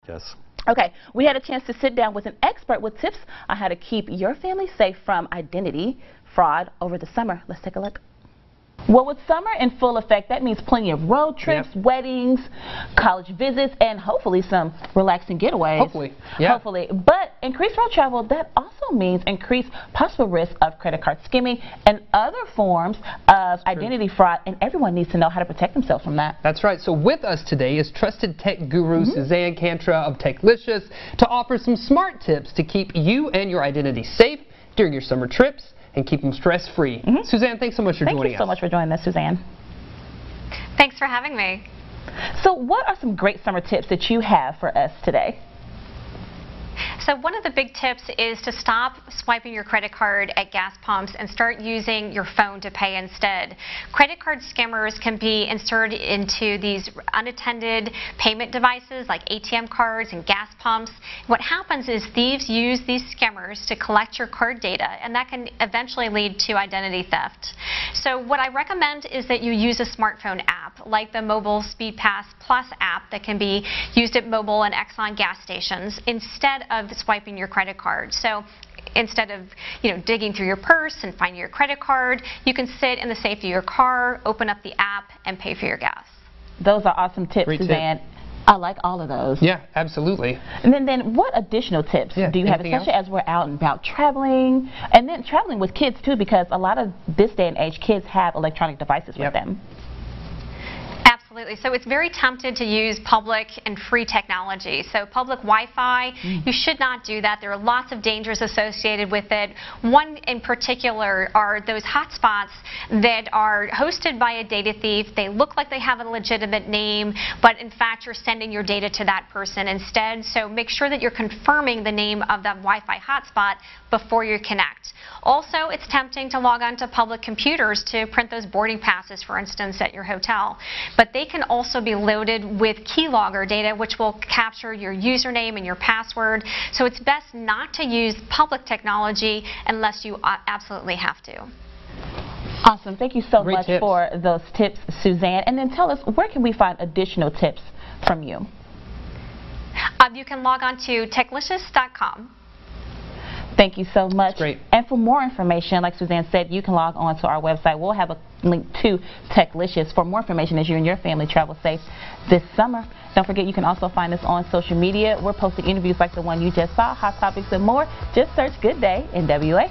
Yes. Okay, we had a chance to sit down with an expert with tips on how to keep your family safe from identity fraud over the summer. Let's take a look. Well, with summer in full effect, that means plenty of road trips, weddings, college visits, and hopefully some relaxing getaways. Hopefully, yeah. Hopefully. But increased road travel, that also means increased possible risk of credit card skimming and other forms of identity fraud, and everyone needs to know how to protect themselves from that. That's right. So with us today is trusted tech guru Suzanne Cantra of Techlicious to offer some smart tips to keep you and your identity safe during your summer trips and keep them stress-free. Suzanne, thanks so much for joining us. Thank you so much for joining us, Suzanne. Thanks for having me. So what are some great summer tips that you have for us today? So one of the big tips is to stop swiping your credit card at gas pumps and start using your phone to pay instead. Credit card scammers can be inserted into these unattended payment devices like ATM cards and gas pumps. What happens is thieves use these scammers to collect your card data, and that can eventually lead to identity theft. So what I recommend is that you use a smartphone app like the Mobile Speed Pass Plus app that can be used at Mobil and Exxon gas stations instead of swiping your credit card. So instead of digging through your purse and finding your credit card, you can sit in the safety of your car, open up the app, and pay for your gas. Those are awesome tips, Great Suzanne. tip. I like all of those. Yeah, absolutely. And then what additional tips do you have, especially as we're out and about traveling, and then traveling with kids too, because a lot of this day and age kids have electronic devices with them. Absolutely. So it's very tempted to use public and free technology. So public Wi-Fi, you should not do that. There are lots of dangers associated with it. One in particular are those hotspots that are hosted by a data thief. They look like they have a legitimate name, but in fact you're sending your data to that person instead. So make sure that you're confirming the name of that Wi-Fi hotspot before you connect. Also, it's tempting to log on to public computers to print those boarding passes, for instance, at your hotel. But they can also be loaded with keylogger data, which will capture your username and your password. So it's best not to use public technology unless you absolutely have to. Awesome. Thank you so much tips. for those tips, Suzanne. And then tell us, where can we find additional tips from you? You can log on to techlicious.com. Thank you so much. Great. And for more information, like Suzanne said, you can log on to our website. We'll have a link to Techlicious for more information as you and your family travel safe this summer. Don't forget, you can also find us on social media. We're posting interviews like the one you just saw, hot topics and more. Just search Good Day NWA.